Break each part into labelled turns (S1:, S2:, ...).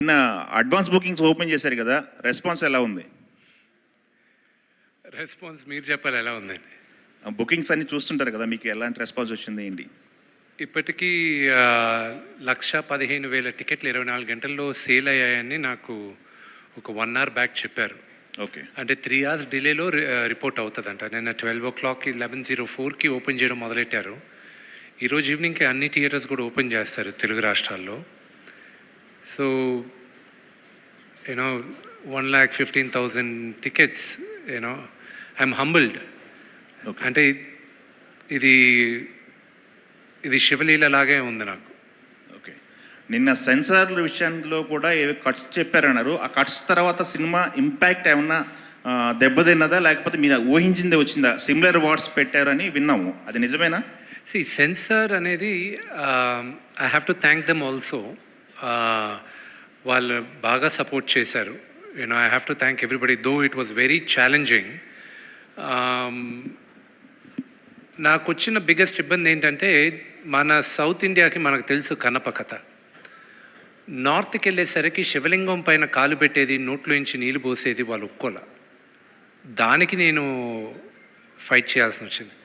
S1: నిన్న advance bookings open చేశారు కదా, రెస్పాన్స్ ఎలా ఉంది?
S2: రెస్పాన్స్ మీరు చెప్పాలి ఎలా ఉందండి.
S1: బుకింగ్స్ అన్ని చూస్తుంటారు కదా, మీకు ఎలాంటి రెస్పాన్స్ వచ్చింది ఏంటి?
S2: ఇప్పటికీ 1,15,000 టికెట్లు 24 గంటల్లో సేల్ అయ్యాయని నాకు ఒక 1 hour బ్యాక్ చెప్పారు.
S1: ఓకే,
S2: అంటే 3 hours డిలేలో రిపోర్ట్ అవుతుందంట. నిన్న 12 o'clock 11:04కి ఓపెన్ చేయడం మొదలెట్టారు. ఈరోజు ఈవినింగ్కి అన్ని థియేటర్స్ కూడా ఓపెన్ చేస్తారు తెలుగు రాష్ట్రాల్లో. So you know 1,15,000 tickets, you know I'm humbled. అంటే ఇది శివలీల లాగే ఉంది నాకు.
S1: ఓకే, నిన్న సెన్సార్ల విషయంలో కూడా ఏవో కట్స్ చెప్పారన్నారు. ఆ కట్స్ తర్వాత సినిమా ఇంపాక్ట్ ఏమన్నా దెబ్బతిన్నదా, లేకపోతే మీరు ఊహించిందే వచ్చిందా? సిమిలర్ వర్డ్స్ పెట్టారని విన్నాము, అది నిజమేనా?
S2: సెన్సార్ అనేది I have to thank them also. వాళ్ళు బాగా సపోర్ట్ చేశారు. You know I have to thank everybody, though it was very challenging. నాకు వచ్చిన బిగ్గెస్ట్ ఇబ్బంది ఏంటంటే, మన సౌత్ ఇండియాకి మనకు తెలుసు కన్నప్ప కథ. నార్త్కి వెళ్ళేసరికి శివలింగం పైన కాలు పెట్టేది, నోట్లోంచి నీళ్ళు పోసేది వాళ్ళు ఒప్పుకోల. దానికి నేను ఫైట్ చేయాల్సి వచ్చింది.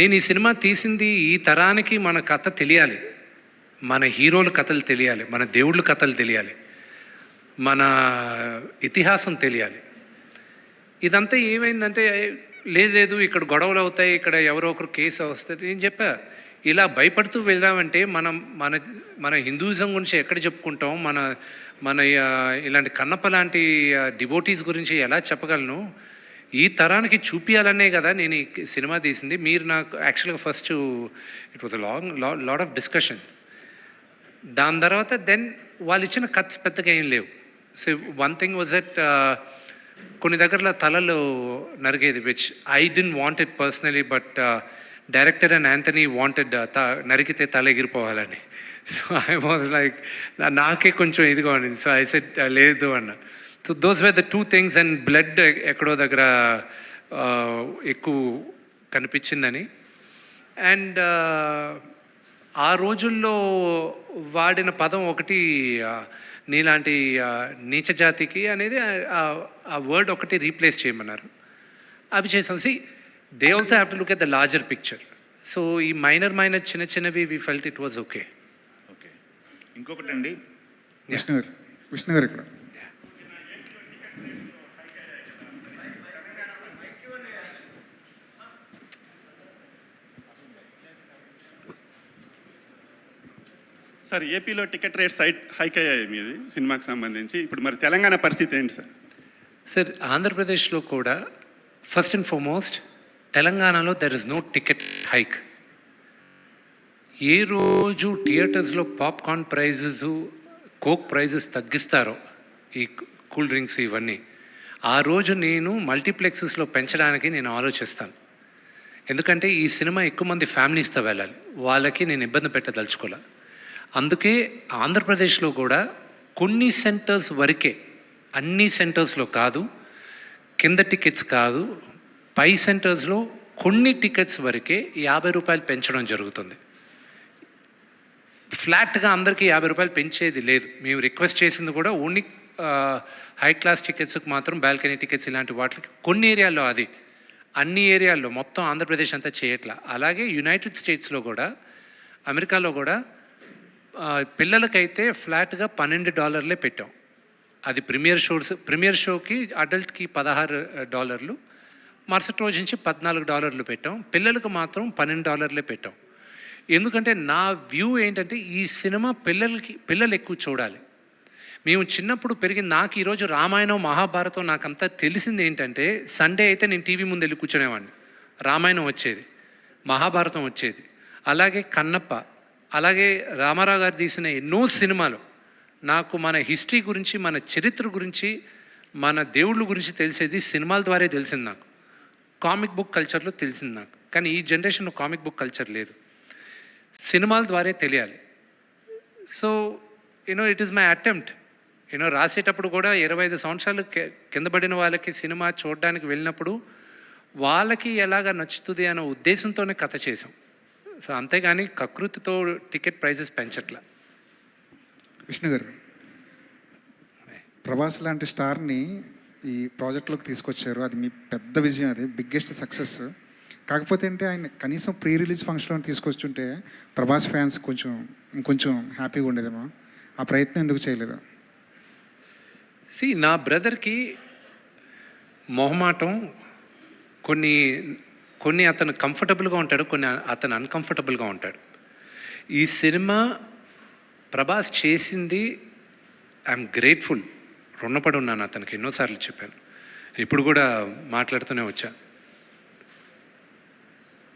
S2: నేను ఈ సినిమా తీసింది ఈ తరానికి మన కథ తెలియాలి, మన హీరోల కథలు తెలియాలి, మన దేవుళ్ళ కథలు తెలియాలి, మన ఇతిహాసం తెలియాలి. ఇదంతా ఏమైందంటే, లేదు ఇక్కడ గొడవలు అవుతాయి, ఇక్కడ ఎవరో ఒకరు కేసు వస్తుంది. నేను చెప్పా, ఇలా భయపడుతూ వెళ్దామంటే మనం మన మన హిందూయిజం గురించి ఎక్కడ చెప్పుకుంటాం? మన ఇలాంటి కన్నప్ప లాంటి డివోటీస్ గురించి ఎలా చెప్పగలను? ఈ తరానికి చూపించాలనే కదా నేను ఈ సినిమా తీసింది. మీరు నాకు యాక్చువల్గా first it was lot of discussion. దాని తర్వాత దెన్ వాళ్ళు ఇచ్చిన కట్స్ పెద్దగా ఏం లేవు. So one thing was that కొన్ని దగ్గరలో తలలు నరిగేది, which I don't want it personally, but director and Anthony wanted నరికితే తల ఎగిరిపోవాలని. సో ఐ వాజ్ లైక్, నాకే కొంచెం ఇదిగా ఉండింది. సో ఐ సెడ్ లేదు అన్న. So those were the 2 things. And blood ఎక్కడో దగ్గర ఎక్కువ కనిపించిందని. అండ్ ఆ రోజుల్లో వాడిన పదం ఒకటి, నీలాంటి నీచ జాతికి అనేది ఆ వర్డ్ ఒకటి రీప్లేస్ చేయమన్నారు. అవి చేసాం. They also have to look at the larger picture. So ఈ మైనర్ చిన్నవి we felt it was okay.
S1: Okay, ఇంకొకటి అండి,
S3: విష్ణు గారు ఇక్కడ.
S4: సార్, ఏపీలో టికెట్ రేట్స్ హైక్ అయ్యాయి మీది సినిమాకి సంబంధించి. ఇప్పుడు మరి తెలంగాణ పరిస్థితి ఏంటి సార్?
S2: సార్, ఆంధ్రప్రదేశ్లో కూడా ఫస్ట్ అండ్ ఫార్మోస్ట్, తెలంగాణలో there is no ticket hike. ఏ రోజు థియేటర్స్లో పాప్కార్న్ ప్రైజెస్, కోక్ ప్రైజెస్ తగ్గిస్తారో, ఈ కూల్ డ్రింక్స్ ఇవన్నీ, ఆ రోజు నేను మల్టీప్లెక్సెస్లో పెంచడానికి నేను ఆలోచిస్తాను. ఎందుకంటే ఈ సినిమా ఎక్కువ మంది ఫ్యామిలీస్తో వెళ్ళాలి, వాళ్ళకి నేను ఇబ్బంది పెట్టదలుచుకోలే. అందుకే ఆంధ్రప్రదేశ్లో కూడా కొన్ని సెంటర్స్ వరకే, అన్ని సెంటర్స్లో కాదు, కింద టికెట్స్ కాదు, పై సెంటర్స్లో కొన్ని టికెట్స్ వరకే 50 రూపాయలు పెంచడం జరుగుతుంది. ఫ్లాట్గా అందరికీ 50 రూపాయలు పెంచేది లేదు. మేము రిక్వెస్ట్ చేసింది కూడా ఓన్లీ హై క్లాస్ టికెట్స్కి మాత్రం, బాల్కనీ టికెట్స్ ఇలాంటి వాటికి కొన్ని ఏరియాల్లో, అది అన్ని ఏరియాల్లో, మొత్తం ఆంధ్రప్రదేశ్ అంతా చేయట్లా. అలాగే యునైటెడ్ స్టేట్స్లో కూడా, అమెరికాలో కూడా పిల్లలకైతే ఫ్లాట్గా $12 పెట్టాం. అది ప్రీమియర్ షోకి అడల్ట్కి $16, మరుసటి రోజు నుంచి $14 పెట్టాం. పిల్లలకు మాత్రం $12 పెట్టాం. ఎందుకంటే నా వ్యూ ఏంటంటే, ఈ సినిమా పిల్లలు ఎక్కువ చూడాలి. మేము చిన్నప్పుడు పెరిగింది, నాకు ఈరోజు రామాయణం మహాభారతం నాకంతా తెలిసింది ఏంటంటే, సండే అయితే నేను టీవీ ముందు వెళ్ళి కూర్చునేవాడిని. రామాయణం వచ్చేది, మహాభారతం వచ్చేది, అలాగే కన్నప్ప, అలాగే రామారావు గారు తీసిన ఎన్నో సినిమాలు. నాకు మన హిస్టరీ గురించి, మన చరిత్ర గురించి, మన దేవుళ్ళ గురించి తెలిసేది సినిమాల ద్వారా తెలిసింది. నాకు కామిక్ బుక్ కల్చర్లో తెలిసింది నాకు. కానీ ఈ జనరేషన్లో కామిక్ బుక్ కల్చర్ లేదు, సినిమాల ద్వారా తెలియాలి. So you know it is my attempt. You know రాసేటప్పుడు కూడా 25 సంవత్సరాలు కింద పడిన వాళ్ళకి సినిమా చూడడానికి వెళ్ళినప్పుడు వాళ్ళకి ఎలాగ నచ్చుతుంది అనే ఉద్దేశంతోనే కథ చేసాం. సో అంతేగాని కకృతితో టికెట్ ప్రైజెస్ పెంచట్లా.
S3: విష్ణు గారు, ప్రభాస్ లాంటి స్టార్ని ఈ ప్రాజెక్ట్లోకి తీసుకొచ్చారు. అది మీ పెద్ద విజయం, అది బిగ్గెస్ట్ సక్సెస్. కాకపోతే అంటే ఆయన కనీసం ప్రీ రిలీజ్ ఫంక్షన్లో తీసుకొచ్చుంటే ప్రభాస్ ఫ్యాన్స్ ఇంకొంచెం హ్యాపీగా ఉండేదేమో. ఆ ప్రయత్నం ఎందుకు చేయలేదు?
S2: నా బ్రదర్కి మొహమాటం, కొన్ని అతను కంఫర్టబుల్గా ఉంటాడు, కొన్ని అతను అన్కంఫర్టబుల్గా ఉంటాడు. ఈ సినిమా ప్రభాస్ చేసింది ఐఎమ్ గ్రేట్ఫుల్, రుణపడి ఉన్నాను అతనికి. ఎన్నోసార్లు చెప్పాను, ఇప్పుడు కూడా మాట్లాడుతూనే వచ్చా.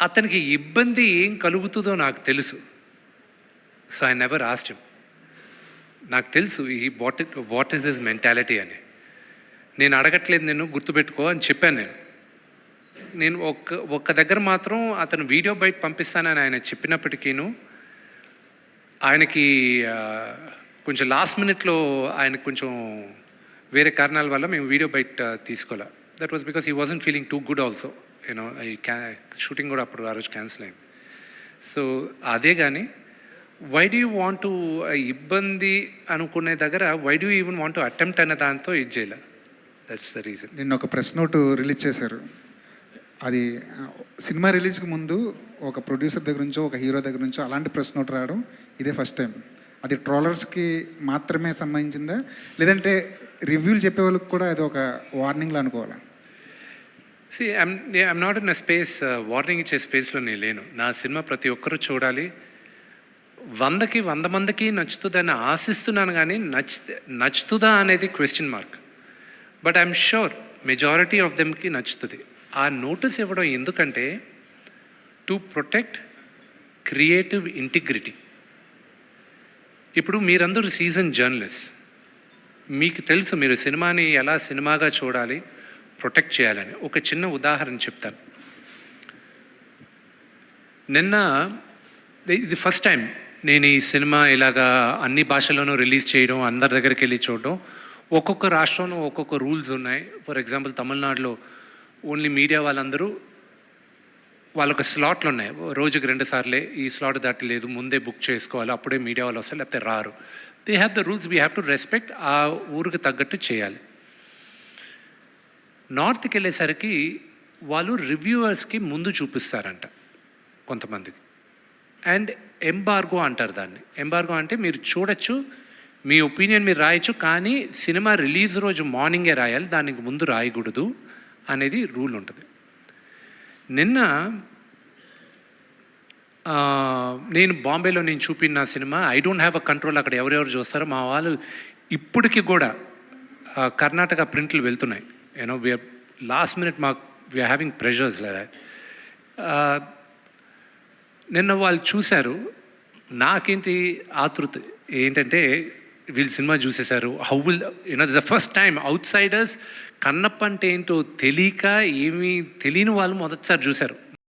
S2: అతనికి ఇబ్బంది ఏం కలుగుతుందో నాకు తెలుసు. So I never asked him. నాకు తెలుసు ఈ వాట్ ఈస్ హిస్ మెంటాలిటీ అని. నేను అడగట్లేదు, నేను గుర్తుపెట్టుకో అని చెప్పాను. నేను ఒక్క దగ్గర మాత్రం అతను వీడియో బయట పంపిస్తానని ఆయన చెప్పినప్పటికీను ఆయనకి కొంచెం లాస్ట్ మినిట్లో ఆయనకు కొంచెం వేరే కారణాల వల్ల మేము వీడియో బయట తీసుకోలే. That was because he wasn't feeling too good also. You know ఈ షూటింగ్ కూడా అప్పుడు ఆ రోజు క్యాన్సిల్ అయింది. సో అదే కానీ why do you want to ఇబ్బంది అనుకునే దగ్గర why do even want to attempt అనే దాంతో ఇది చేయలే. That's the reason.
S3: నిన్న ఒక ప్రెస్ నోట్ రిలీజ్ చేశారు. అది సినిమా రిలీజ్కి ముందు ఒక ప్రొడ్యూసర్ దగ్గర నుంచో ఒక హీరో దగ్గర నుంచో అలాంటి ప్రెస్ నోట్ రావడం ఇదే ఫస్ట్ టైం. అది ట్రోలర్స్కి మాత్రమే సంబంధించిందా, లేదంటే రివ్యూలు చెప్పే వాళ్ళకి కూడా అది ఒక వార్నింగ్లా అనుకోవాలా?
S2: I'm not in a space, warning ఇచ్చే స్పేస్లో నేను లేను. నా సినిమా ప్రతి ఒక్కరూ చూడాలి, 100 మందికి నచ్చుతుందని ఆశిస్తున్నాను. కానీ నచ్చుతుందా అనేది question mark. But I'm sure majority of దెమ్కి నచ్చుతుంది. ఆ నోటీస్ ఇవ్వడం ఎందుకంటే టు ప్రొటెక్ట్ క్రియేటివ్ ఇంటిగ్రిటీ. ఇప్పుడు మీరందరూ సీజన్ జర్నలిస్ట్, మీకు తెలుసు మీరు సినిమాని ఎలా సినిమాగా చూడాలి, ప్రొటెక్ట్ చేయాలని. ఒక చిన్న ఉదాహరణ చెప్తాను. నిన్న ఇది ఫస్ట్ టైం నేను ఈ సినిమా ఇలాగా అన్ని భాషల్లోనూ రిలీజ్ చేయడం, అందరి దగ్గరికి వెళ్ళి చూడడం. ఒక్కొక్క రాష్ట్రంలో ఒక్కొక్క రూల్స్ ఉన్నాయి. ఫర్ ఎగ్జాంపుల్ తమిళనాడులో ఓన్లీ మీడియా వాళ్ళొక స్లాట్లు ఉన్నాయి. రోజుకి 2 సార్లే, ఈ స్లాట్ దాటి లేదు, ముందే బుక్ చేసుకోవాలి, అప్పుడే మీడియా వాళ్ళు వస్తారు, లేకపోతే రారు. They have the rules, we have to respect. ఆ ఊరికి తగ్గట్టు చేయాలి. నార్త్కి వెళ్ళేసరికి వాళ్ళు రివ్యూవర్స్కి ముందు చూపిస్తారంట కొంతమందికి. అండ్ ఎంబార్గో అంటారు దాన్ని. ఎంబార్గో అంటే మీరు చూడొచ్చు, మీ ఒపీనియన్ మీరు రాయొచ్చు, కానీ సినిమా రిలీజ్ రోజు మార్నింగే రాయాలి, దానికి ముందు రాయకూడదు అనేది రూల్ ఉంటుంది. నిన్న నేను బాంబేలో నేను చూపిన cinema I don't have a control. అక్కడ ఎవరెవరు చూస్తారో మా వాళ్ళు ఇప్పటికి కూడా కర్ణాటక ప్రింట్లు వెళ్తున్నాయి. You know we are last minute we are having pressures లేదా. నిన్న వాళ్ళు చూశారు. నాకేంటి ఆతృత ఏంటంటే వీళ్ళు cinema చూసేశారు. How will the first time out Zydus Kannappa అంటే ఏంటో తెలియక ఏమీ తెలియని వాళ్ళు మొదటిసారి చూశారు.